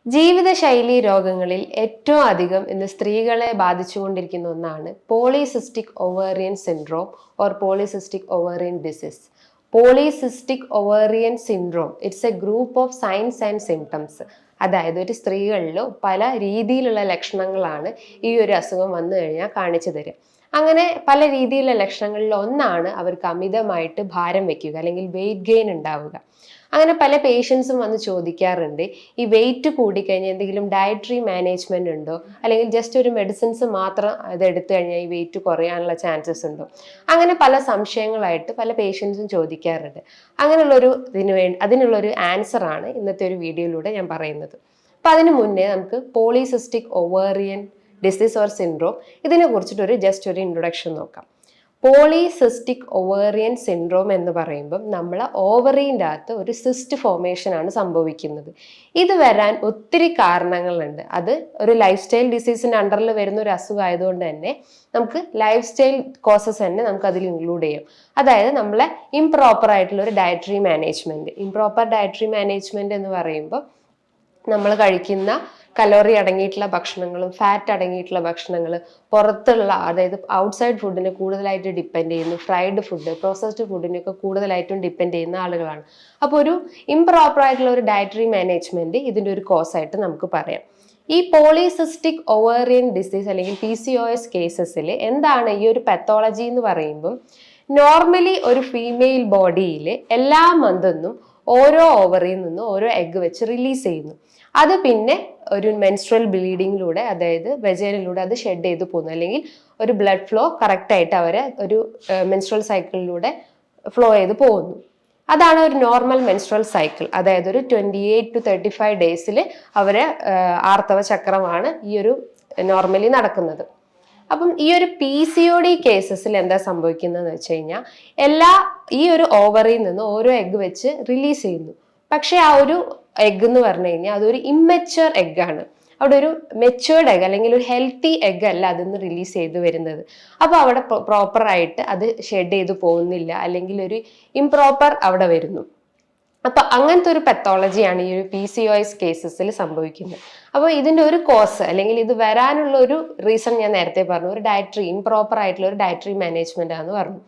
ജീവിതശൈലി രോഗങ്ങളിൽ ഏറ്റവും അധികം ഇന്ന് സ്ത്രീകളെ ബാധിച്ചുകൊണ്ടിരിക്കുന്ന ഒന്നാണ് polycystic ovarian syndrome or polycystic ovarian disease. Polycystic ovarian syndrome it's a group of signs and symptoms. അതായത് ഒരു സ്ത്രീകളിൽ പല രീതിയിലുള്ള ലക്ഷണങ്ങളാണ് ഈ ഒരു അസുഖം വന്നു കഴിഞ്ഞാൽ കാണിച്ചു തരിക. അങ്ങനെ പല രീതിയിലുള്ള ലക്ഷണങ്ങളിൽ ഒന്നാണ് അവർക്ക് അമിതമായിട്ട് ഭാരം വെക്കുക അല്ലെങ്കിൽ വെയിറ്റ് ഗെയിൻ ഉണ്ടാവുക. അങ്ങനെ പല പേഷ്യൻസും വന്ന് ചോദിക്കാറുണ്ട്, ഈ വെയിറ്റ് കൂടിക്കഴിഞ്ഞാൽ എന്തെങ്കിലും ഡയറ്ററി മാനേജ്മെന്റ് ഉണ്ടോ, അല്ലെങ്കിൽ ജസ്റ്റ് ഒരു മെഡിസിൻസ് മാത്രം അത് എടുത്തു കഴിഞ്ഞാൽ ഈ വെയിറ്റ് കുറയാനുള്ള ചാൻസസ് ഉണ്ടോ? അങ്ങനെ പല സംശയങ്ങളായിട്ട് പല പേഷ്യൻസും ചോദിക്കാറുണ്ട്. അതിനുള്ളൊരു ആൻസർ ആണ് ഇന്നത്തെ ഒരു വീഡിയോയിലൂടെ ഞാൻ പറയുന്നത്. അപ്പം അതിനു മുന്നേ നമുക്ക് polycystic ovarian disease or syndrome ഇതിനെ കുറിച്ചിട്ടൊരു ജസ്റ്റ് ഒരു ഇൻട്രൊഡക്ഷൻ നോക്കാം. പോളിസിസ്റ്റിക് ഒവേറിയൻ സിൻഡ്രോം എന്ന് പറയുമ്പം നമ്മൾ ഓവറിൻ്റെ അകത്ത് ഒരു സിസ്റ്റ് ഫോർമേഷൻ ആണ് സംഭവിക്കുന്നത്. ഇത് വരാൻ ഒത്തിരി കാരണങ്ങളുണ്ട്. അത് ഒരു ലൈഫ് സ്റ്റൈൽ ഡിസീസിൻ്റെ അണ്ടറിൽ വരുന്ന ഒരു അസുഖം ആയതുകൊണ്ട് തന്നെ നമുക്ക് ലൈഫ് സ്റ്റൈൽ കോസസ് തന്നെ നമുക്ക് അതിൽ ഇൻക്ലൂഡ് ചെയ്യാം. അതായത് നമ്മളെ ഇംപ്രോപ്പർ ആയിട്ടുള്ള ഒരു dietary management. Improper dietary management എന്ന് പറയുമ്പോൾ നമ്മൾ കഴിക്കുന്ന കലോറി അടങ്ങിയിട്ടുള്ള ഭക്ഷണങ്ങളും ഫാറ്റ് അടങ്ങിയിട്ടുള്ള ഭക്ഷണങ്ങൾ, പുറത്തുള്ള അതായത് ഔട്ട്സൈഡ് ഫുഡിനെ കൂടുതലായിട്ട് ഡിപ്പെൻഡ് ചെയ്യുന്നു, ഫ്രൈഡ് ഫുഡ്, പ്രോസസ്ഡ് ഫുഡിനൊക്കെ കൂടുതലായിട്ടും ഡിപ്പെൻഡ് ചെയ്യുന്ന ആളുകളാണ്. അപ്പോൾ ഒരു ഇംപ്രോപ്പർ ആയിട്ടുള്ള ഒരു ഡയറ്ററി മാനേജ്മെന്റ് ഇതിൻ്റെ ഒരു കോസായിട്ട് നമുക്ക് പറയാം. ഈ പോളിസിസ്റ്റിക് ഒവേറിയൻ ഡിസീസ് അല്ലെങ്കിൽ PCOS കേസസിൽ എന്താണ് ഈ ഒരു പത്തോളജി എന്ന് പറയുമ്പം, നോർമലി ഒരു ഫീമെയിൽ ബോഡിയിൽ എല്ലാ മന്തെന്നും ഓരോ ഓവറിയിൽ നിന്നും ഓരോ എഗ്ഗ് വെച്ച് റിലീസ് ചെയ്യുന്നു. അത് പിന്നെ ഒരു മെൻസ്ട്രൽ ബ്ലീഡിങ്ങിലൂടെ, അതായത് വെജൈനയിലൂടെ അത് ഷെഡ് ചെയ്ത് പോകുന്നു, അല്ലെങ്കിൽ ഒരു ബ്ലഡ് ഫ്ലോ കറക്റ്റായിട്ട് അവരെ ഒരു മെൻസ്ട്രൽ സൈക്കിളിലൂടെ ഫ്ലോ ചെയ്ത് പോകുന്നു. അതാണ് ഒരു നോർമൽ മെൻസ്ട്രൽ സൈക്കിൾ. അതായത് ഒരു 28 to 35 ഡേയ്സിൽ അവരെ ആർത്തവ ചക്രമാണ് ഈ ഒരു നോർമലി നടക്കുന്നത്. അപ്പം ഈ ഒരു PCOD കേസസിൽ എന്താ സംഭവിക്കുന്നതെന്ന് വെച്ച് കഴിഞ്ഞാൽ, ഈ ഒരു ഓവറിൽ നിന്ന് ഓരോ എഗ്ഗ് വെച്ച് റിലീസ് ചെയ്യുന്നു. പക്ഷെ ആ ഒരു എഗ്ഗ് എന്ന് പറഞ്ഞു കഴിഞ്ഞാൽ അതൊരു ഇമ്മച്വർ എഗ്ഗാണ്. അവിടെ ഒരു മെച്വേർഡ് എഗ്ഗ് അല്ലെങ്കിൽ ഒരു ഹെൽത്തി എഗ്ഗ് അല്ല അതിന്ന് റിലീസ് ചെയ്ത് വരുന്നത്. അപ്പോൾ അവിടെ പ്രോപ്പറായിട്ട് അത് ഷെഡ് ചെയ്ത് പോകുന്നില്ല, അല്ലെങ്കിൽ ഒരു ഇംപ്രോപ്പർ അവിടെ വരുന്നു. അപ്പൊ അങ്ങനത്തെ ഒരു പത്തോളജിയാണ് ഈ ഒരു PCOS കേസസിൽ സംഭവിക്കുന്നത്. അപ്പോൾ ഇതിന്റെ ഒരു കോസ് അല്ലെങ്കിൽ ഇത് വരാനുള്ള ഒരു റീസൺ ഞാൻ നേരത്തെ പറഞ്ഞു, ഒരു ഇംപ്രോപ്പർ ആയിട്ടുള്ള ഒരു ഡയറ്ററി മാനേജ്മെന്റ് ആണെന്ന് പറഞ്ഞു.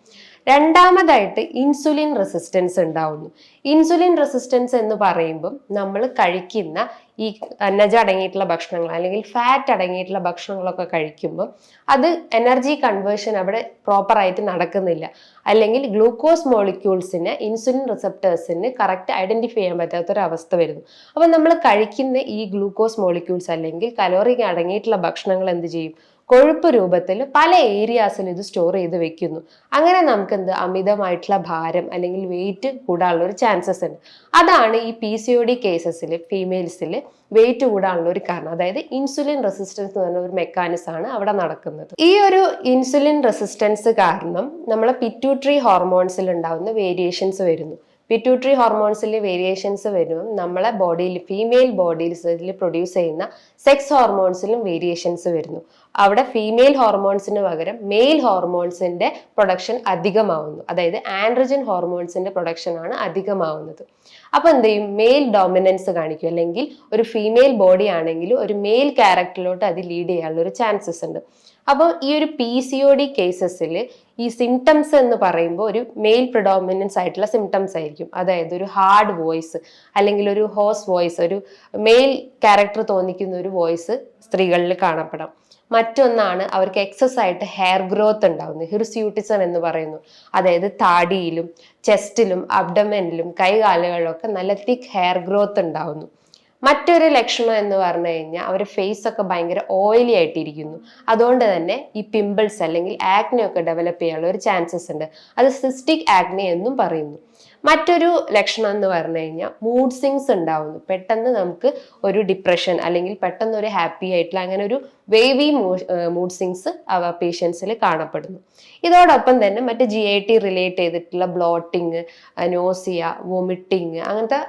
രണ്ടാമതായിട്ട് ഇൻസുലിൻ റെസിസ്റ്റൻസ് ഉണ്ടാവുന്നു. ഇൻസുലിൻ റെസിസ്റ്റൻസ് എന്ന് പറയുമ്പം നമ്മൾ കഴിക്കുന്ന ഈ അന്നജ അടങ്ങിയിട്ടുള്ള ഭക്ഷണങ്ങൾ അല്ലെങ്കിൽ ഫാറ്റ് അടങ്ങിയിട്ടുള്ള ഭക്ഷണങ്ങളൊക്കെ കഴിക്കുമ്പോൾ അത് എനർജി കൺവേർഷൻ അവിടെ പ്രോപ്പറായിട്ട് നടക്കുന്നില്ല, അല്ലെങ്കിൽ ഗ്ലൂക്കോസ് മോളിക്യൂൾസിന് ഇൻസുലിൻ റിസപ്റ്റേഴ്സിന് കറക്റ്റ് ഐഡന്റിഫൈ ചെയ്യാൻ പറ്റാത്തൊരവസ്ഥ വരുന്നു. അപ്പം നമ്മൾ കഴിക്കുന്ന ഈ ഗ്ലൂക്കോസ് മോളിക്യൂൾസ് അല്ലെങ്കിൽ കലോറി അടങ്ങിയിട്ടുള്ള ഭക്ഷണങ്ങൾ എന്ത് ചെയ്യും, കൊഴുപ്പ് രൂപത്തിൽ പല ഏരിയാസിൽ ഇത് സ്റ്റോർ ചെയ്ത് വെക്കുന്നു. അങ്ങനെ നമുക്ക് അമിതമായിട്ടുള്ള ഭാരം അല്ലെങ്കിൽ വെയിറ്റ് കൂടാനുള്ള ഒരു ചാൻസസ് ഉണ്ട്. അതാണ് ഈ PCOD കേസസിൽ ഫീമെയിൽസിൽ വെയിറ്റ് കൂടാനുള്ള ഒരു കാരണം. അതായത് ഇൻസുലിൻ റെസിസ്റ്റൻസ് എന്ന് പറഞ്ഞ ഒരു മെക്കാനിസം ആണ് അവിടെ നടക്കുന്നത്. ഈ ഒരു ഇൻസുലിൻ റെസിസ്റ്റൻസ് കാരണം നമ്മളെ പിറ്റ്യൂട്ടറി ഹോർമോൺസിൽ ഉണ്ടാകുന്ന വേരിയേഷൻസ് വരുന്നു. പിറ്റ്യൂട്ടറി ഹോർമോൺസിലെ വേരിയേഷൻസ് വരുമ്പോൾ നമ്മളെ ബോഡിയിൽ ഫീമെയിൽ ബോഡീസിൽ പ്രൊഡ്യൂസ് ചെയ്യുന്ന സെക്സ് ഹോർമോൺസിലും വേരിയേഷൻസ് വരുന്നു. അവിടെ ഫീമെയിൽ ഹോർമോൺസിന് പകരം മെയിൽ ഹോർമോൺസിന്റെ പ്രൊഡക്ഷൻ അധികമാവുന്നു. അതായത് ആൻഡ്രജൻ ഹോർമോൺസിന്റെ പ്രൊഡക്ഷൻ ആണ് അധികമാവുന്നത്. അപ്പൊ എന്ത് ചെയ്യും, മെയിൽ ഡോമിനൻസ് കാണിക്കും, അല്ലെങ്കിൽ ഒരു ഫീമെയിൽ ബോഡി ആണെങ്കിൽ ഒരു മെയിൽ ക്യാരക്ടറിലോട്ട് അത് ലീഡ് ചെയ്യാനുള്ള ഒരു ചാൻസസ് ഉണ്ട്. അപ്പോൾ ഈ ഒരു PCOD കേസസിൽ ഈ സിംറ്റംസ് എന്ന് പറയുമ്പോൾ ഒരു മെയിൽ പ്രിഡോമിനൻസ് ആയിട്ടുള്ള സിംറ്റംസ് ആയിരിക്കും. അതായത് ഒരു ഹാർഡ് വോയിസ്, അല്ലെങ്കിൽ ഒരു ഹോസ് വോയിസ്, ഒരു മെയിൽ ക്യാരക്ടർ തോന്നിക്കുന്ന ഒരു വോയിസ് സ്ത്രീകളിൽ കാണപ്പെടാം. മറ്റൊന്നാണ് അവർക്ക് എക്സസ് ആയിട്ട് ഹെയർ ഗ്രോത്ത് ഉണ്ടാവുന്നത്, ഹിർസ്യൂട്ടിസം എന്ന് പറയുന്നു. അതായത് താടിയിലും ചെസ്റ്റിലും അബ്ഡമനിലും കൈകാലുകളിലൊക്കെ നല്ല തിക്ക് ഹെയർ ഗ്രോത്ത് ഉണ്ടാവുന്നു. മറ്റൊരു ലക്ഷണം എന്ന് പറഞ്ഞു കഴിഞ്ഞാൽ അവരുടെ ഫേസ് ഒക്കെ ഭയങ്കര ഓയിലി ആയിട്ടിരിക്കുന്നു. അതുകൊണ്ട് തന്നെ ഈ പിമ്പിൾസ് അല്ലെങ്കിൽ ആക്നെ ഒക്കെ ഡെവലപ്പ് ചെയ്യാനുള്ള ഒരു ചാൻസസ് ഉണ്ട്. അത് സിസ്റ്റിക് ആക്നെ എന്നും പറയുന്നു. മറ്റൊരു ലക്ഷണം എന്ന് പറഞ്ഞു കഴിഞ്ഞാൽ മൂഡ് സ്വിങ്സ് ഉണ്ടാവുന്നു. പെട്ടെന്ന് നമുക്ക് ഒരു ഡിപ്രഷൻ അല്ലെങ്കിൽ പെട്ടെന്ന് ഒരു ഹാപ്പി ആയിട്ടുള്ള അങ്ങനെ ഒരു വേവി മൂഡ് സ്വിങ്സ് പേഷ്യൻസിൽ കാണപ്പെടുന്നു. ഇതോടൊപ്പം തന്നെ മറ്റ് GIT റിലേറ്റ് ചെയ്തിട്ടുള്ള ബ്ലോട്ടിങ്, നോസിയ, വൊമിറ്റിങ്, അങ്ങനത്തെ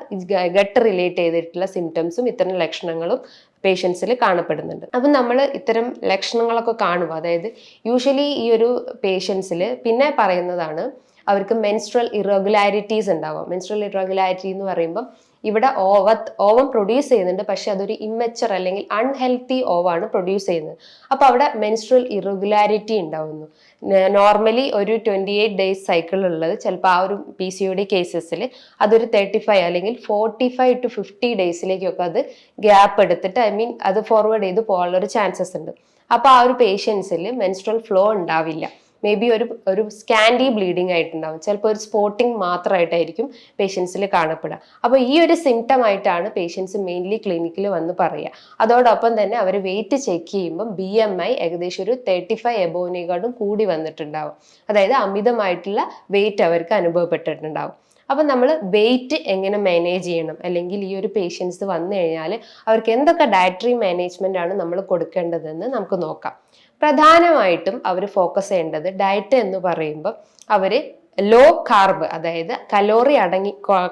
ഗട്ട് റിലേറ്റ് ചെയ്തിട്ടുള്ള സിംറ്റംസും ഇത്തരം ലക്ഷണങ്ങളും പേഷ്യൻസിൽ കാണപ്പെടുന്നുണ്ട്. അപ്പം നമ്മൾ ഇത്തരം ലക്ഷണങ്ങളൊക്കെ കാണുമ്പോൾ, അതായത് യൂഷ്വലി ഈ ഒരു പേഷ്യൻസിൽ പിന്നെ പറയുന്നതാണ് അവർക്ക് മെൻസ്ട്രൽ ഇറഗുലാരിറ്റീസ് ഉണ്ടാവാം. മെൻസ്ട്രൽ ഇറഗുലാരിറ്റി എന്ന് പറയുമ്പോൾ ഇവിടെ ഓവം പ്രൊഡ്യൂസ് ചെയ്യുന്നുണ്ട്, പക്ഷെ അതൊരു ഇമ്മച്ചർ അല്ലെങ്കിൽ അൺഹെൽത്തി ഓവാണ് പ്രൊഡ്യൂസ് ചെയ്യുന്നത്. അപ്പോൾ അവിടെ മെൻസ്ട്രൽ ഇറഗുലാരിറ്റി ഉണ്ടാവുന്നു. നോർമലി ഒരു 28 ഡേയ്സ് സൈക്കിൾ ഉള്ളത് ചിലപ്പോൾ ആ ഒരു PCOD കേസസിൽ അതൊരു 35 അല്ലെങ്കിൽ 45 to 50 ഡേയ്സിലേക്കൊക്കെ അത് ഗ്യാപ്പ് എടുത്തിട്ട് അത് ഫോർവേഡ് ചെയ്ത് പോകാനുള്ളൊരു ചാൻസസ് ഉണ്ട്. അപ്പോൾ ആ ഒരു പേഷ്യൻസിൽ മെൻസ്ട്രൽ ഫ്ലോ ഉണ്ടാവില്ല. മേ ബി ഒരു സ്കാൻഡി ബ്ലീഡിങ് ആയിട്ടുണ്ടാവും, ചിലപ്പോൾ ഒരു സ്പോട്ടിങ് മാത്രമായിട്ടായിരിക്കും പേഷ്യൻസിൽ കാണപ്പെടുക. അപ്പോൾ ഈ ഒരു സിംറ്റം ആയിട്ടാണ് പേഷ്യൻസ് മെയിൻലി ക്ലിനിക്കിൽ വന്ന് പറയുക. അതോടൊപ്പം തന്നെ അവർ വെയിറ്റ് ചെക്ക് ചെയ്യുമ്പം BMI ഏകദേശം ഒരു 35 എബോവിനേക്കാളും കൂടി വന്നിട്ടുണ്ടാവും. അതായത് അമിതമായിട്ടുള്ള വെയിറ്റ് അവർക്ക് അനുഭവപ്പെട്ടിട്ടുണ്ടാവും. അപ്പം നമ്മൾ വെയിറ്റ് എങ്ങനെ മാനേജ് ചെയ്യണം, അല്ലെങ്കിൽ ഈ ഒരു പേഷ്യൻസ് വന്നു കഴിഞ്ഞാൽ അവർക്ക് എന്തൊക്കെ ഡയറ്ററി മാനേജ്മെന്റ് ആണ് നമ്മൾ കൊടുക്കേണ്ടതെന്ന് നമുക്ക് നോക്കാം. പ്രധാനമായിട്ടും അവർ ഫോക്കസ് ചെയ്യേണ്ടത് ഡയറ്റ് എന്ന് പറയുമ്പോൾ അവർ ലോ കാർബ്, അതായത് കലോറി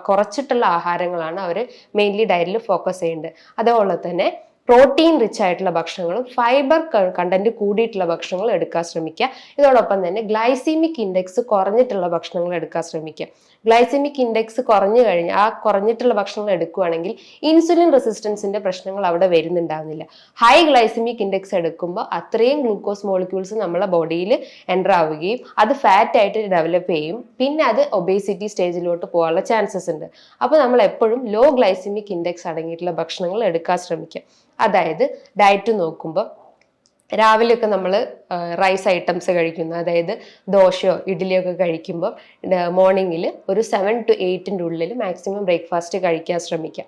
കുറച്ചിട്ടുള്ള ആഹാരങ്ങളാണ് അവർ മെയിൻലി ഡയറ്റിൽ ഫോക്കസ് ചെയ്യേണ്ടത്. അതുപോലെ തന്നെ പ്രോട്ടീൻ റിച്ച് ആയിട്ടുള്ള ഭക്ഷണങ്ങളും ഫൈബർ കണ്ടന്റ് കൂടിയിട്ടുള്ള ഭക്ഷണങ്ങൾ എടുക്കാൻ ശ്രമിക്കുക. ഇതോടൊപ്പം തന്നെ ഗ്ലൈസീമിക് ഇൻഡെക്സ് കുറഞ്ഞിട്ടുള്ള ഭക്ഷണങ്ങൾ എടുക്കാൻ ശ്രമിക്കുക. ഗ്ലൈസീമിക് ഇൻഡെക്സ് കുറഞ്ഞു കഴിഞ്ഞാൽ ആ കുറഞ്ഞിട്ടുള്ള ഭക്ഷണങ്ങൾ എടുക്കുകയാണെങ്കിൽ ഇൻസുലിൻ റെസിസ്റ്റൻസിന്റെ പ്രശ്നങ്ങൾ അവിടെ വരുന്നുണ്ടാവുന്നില്ല. ഹൈ ഗ്ലൈസീമിക് ഇൻഡെക്സ് എടുക്കുമ്പോൾ അത്രയും ഗ്ലൂക്കോസ് മോളിക്യൂൾസ് നമ്മളെ ബോഡിയിൽ എൻ്റർ ആവുകയും അത് ഫാറ്റ് ആയിട്ട് ഡെവലപ്പ് ചെയ്യും. പിന്നെ അത് ഒബേസിറ്റി സ്റ്റേജിലോട്ട് പോകാനുള്ള ചാൻസസ് ഉണ്ട്. അപ്പോൾ നമ്മൾ എപ്പോഴും ലോ ഗ്ലൈസീമിക് ഇൻഡെക്സ് അടങ്ങിയിട്ടുള്ള ഭക്ഷണങ്ങൾ എടുക്കാൻ ശ്രമിക്കുക. അതായത് ഡയറ്റ് നോക്കുമ്പോൾ രാവിലെയൊക്കെ നമ്മൾ റൈസ് ഐറ്റംസ് കഴിക്കുന്നു, അതായത് ദോശയോ ഇഡ്ഡലിയോ ഒക്കെ കഴിക്കുമ്പോൾ മോർണിംഗിൽ ഒരു 7 to 8 ഉള്ളിൽ മാക്സിമം ബ്രേക്ക്ഫാസ്റ്റ് കഴിക്കാൻ ശ്രമിക്കുക.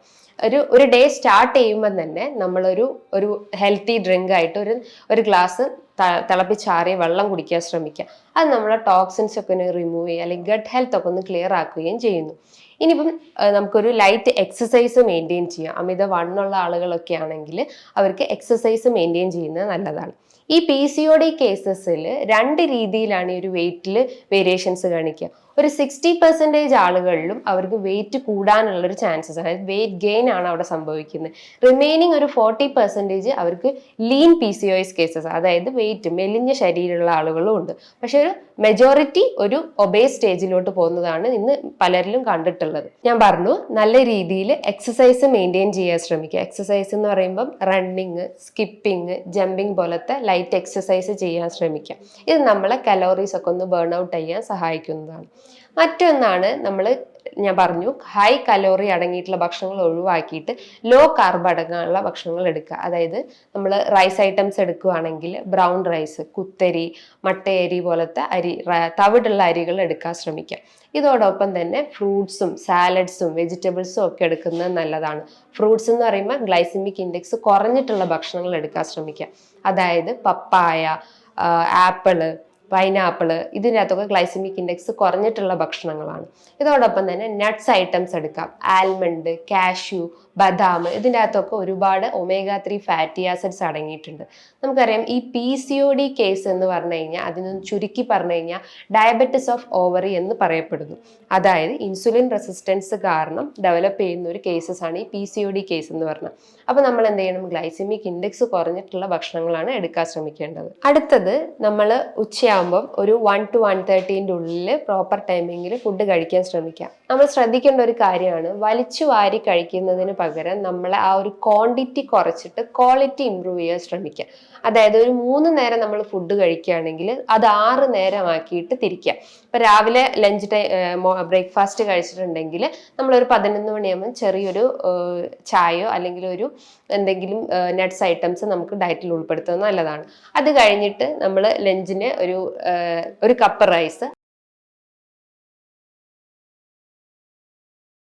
ഒരു ഡേ സ്റ്റാർട്ട് ചെയ്യുമ്പോൾ തന്നെ നമ്മളൊരു ഹെൽത്തി ഡ്രിങ്ക് ആയിട്ട് ഒരു ഗ്ലാസ് തിളപ്പിച്ചാറിയ വെള്ളം കുടിക്കാൻ ശ്രമിക്കുക. അത് നമ്മളെ ടോക്സിൻസ് ഒക്കെ ഒന്ന് റിമൂവ് ചെയ്യുക, അല്ലെങ്കിൽ ഗട്ട് ഹെൽത്ത് ഒക്കെ ഒന്ന് ക്ലിയർ ആക്കുകയും ചെയ്യുന്നു. ഇനിയിപ്പം നമുക്കൊരു ലൈറ്റ് എക്സസൈസ് മെയിൻറ്റെയിൻ ചെയ്യാം. അമിത വണ്ണുള്ള ആളുകളൊക്കെ ആണെങ്കിൽ അവർക്ക് എക്സസൈസ് മെയിൻറ്റെയിൻ ചെയ്യുന്നത് നല്ലതാണ്. ഈ PCOD കേസസിൽ 2 രീതിയിലാണ് ഈ ഒരു വെയിറ്റിൽ വേരിയേഷൻസ് കാണിക്കുക. ഒരു 60% ആളുകളിലും അവർക്ക് വെയിറ്റ് കൂടാനുള്ളൊരു ചാൻസസ്, അതായത് വെയിറ്റ് ഗെയിൻ ആണ് അവിടെ സംഭവിക്കുന്നത്. റിമൈനിങ് ഒരു 40% അവർക്ക് ലീൻ PCOS കേസസ്, അതായത് വെയിറ്റ് മെലിഞ്ഞ ശരീരമുള്ള ആളുകളും ഉണ്ട്. പക്ഷെ ഒരു മെജോറിറ്റി ഒരു ഒബേസ് സ്റ്റേജിലോട്ട് പോകുന്നതാണ് ഇന്ന് പലരിലും കണ്ടിട്ടുള്ളത്. ഞാൻ പറഞ്ഞു, നല്ല രീതിയിൽ എക്സസൈസ് മെയിൻറ്റെയിൻ ചെയ്യാൻ ശ്രമിക്കുക. എക്സസൈസ് എന്ന് പറയുമ്പം റണ്ണിങ്, സ്കിപ്പിങ്, ജമ്പിങ് പോലത്തെ ലൈറ്റ് എക്സസൈസ് ചെയ്യാൻ ശ്രമിക്കുക. ഇത് നമ്മളെ കലോറീസ് ഒക്കെ ഒന്ന് ബേൺ ഔട്ട് ചെയ്യാൻ സഹായിക്കുന്നതാണ്. മറ്റൊന്നാണ് ഞാൻ പറഞ്ഞു, ഹൈ കലോറി അടങ്ങിയിട്ടുള്ള ഭക്ഷണങ്ങൾ ഒഴിവാക്കിയിട്ട് ലോ കാർബ് അടങ്ങാനുള്ള ഭക്ഷണങ്ങൾ എടുക്കുക. അതായത് നമ്മൾ റൈസ് ഐറ്റംസ് എടുക്കുകയാണെങ്കിൽ ബ്രൗൺ റൈസ്, കുത്തരി, മട്ടയരി പോലത്തെ തവിടുള്ള അരികൾ എടുക്കാൻ ശ്രമിക്കുക. ഇതോടൊപ്പം തന്നെ ഫ്രൂട്ട്സും സാലഡ്സും വെജിറ്റബിൾസും ഒക്കെ എടുക്കുന്നത് നല്ലതാണ്. ഫ്രൂട്ട്സ് എന്ന് പറയുമ്പോൾ ഗ്ലൈസമിക് ഇൻഡെക്സ് കുറഞ്ഞിട്ടുള്ള ഭക്ഷണങ്ങൾ എടുക്കാൻ ശ്രമിക്കുക. അതായത് പപ്പായ, ആപ്പിള്, പൈനാപ്പിള്, ഇതിനകത്തൊക്കെ ഗ്ലൈസമിക് ഇൻഡെക്സ് കുറഞ്ഞിട്ടുള്ള ഭക്ഷണങ്ങളാണ്. ഇതോടൊപ്പം തന്നെ നട്ട്സ് ഐറ്റംസ് എടുക്കാം. ആൽമണ്ട്, കാഷ്യൂ, ബദാം, ഇതിൻ്റെ അകത്തൊക്കെ ഒരുപാട് omega-3 ഫാറ്റി ആസിഡ്സ് അടങ്ങിയിട്ടുണ്ട്. നമുക്കറിയാം ഈ PCOD കേസ് എന്ന് പറഞ്ഞു കഴിഞ്ഞാൽ, അതിനൊന്ന് ചുരുക്കി പറഞ്ഞു കഴിഞ്ഞാൽ ഡയബറ്റിസ് ഓഫ് ഓവറി എന്ന് പറയപ്പെടുന്നു. അതായത് ഇൻസുലിൻ റെസിസ്റ്റൻസ് കാരണം ഡെവലപ്പ് ചെയ്യുന്ന ഒരു കേസസ് ആണ് ഈ PCOD കേസ് എന്ന് പറഞ്ഞാൽ. അപ്പോൾ നമ്മൾ എന്ത് ചെയ്യണം? ഗ്ലൈസമിക് ഇൻഡെക്സ് കുറഞ്ഞിട്ടുള്ള ഭക്ഷണങ്ങളാണ് എടുക്കാൻ ശ്രമിക്കേണ്ടത്. അടുത്തത്, നമ്മൾ ഉച്ചയാകുമ്പം ഒരു 1 to 1:30 ഉള്ളിൽ പ്രോപ്പർ ടൈമിങ്ങിൽ ഫുഡ് കഴിക്കാൻ ശ്രമിക്കാം. നമ്മൾ ശ്രദ്ധിക്കേണ്ട ഒരു കാര്യമാണ്, വലിച്ചു വാരി കഴിക്കുന്നതിന് പകരം നമ്മൾ ആ ഒരു ക്വാണ്ടിറ്റി കുറച്ചിട്ട് ക്വാളിറ്റി ഇമ്പ്രൂവ് ചെയ്യാൻ ശ്രമിക്കുക. അതായത് ഒരു 3 നേരം നമ്മൾ ഫുഡ് കഴിക്കുകയാണെങ്കിൽ അത് 6 നേരമാക്കിയിട്ട് തിരിക്കുക. ഇപ്പം രാവിലെ ലഞ്ച് ബ്രേക്ക്ഫാസ്റ്റ് കഴിച്ചിട്ടുണ്ടെങ്കിൽ നമ്മളൊരു 11 മണിയാകുമ്പോൾ ചെറിയൊരു ചായയോ അല്ലെങ്കിൽ എന്തെങ്കിലും നട്ട്സ് ഐറ്റംസ് നമുക്ക് ഡയറ്റിൽ ഉൾപ്പെടുത്തുന്നത് നല്ലതാണ്. അത് കഴിഞ്ഞിട്ട് നമ്മൾ ലഞ്ചിന് ഒരു കപ്പ് റൈസ്,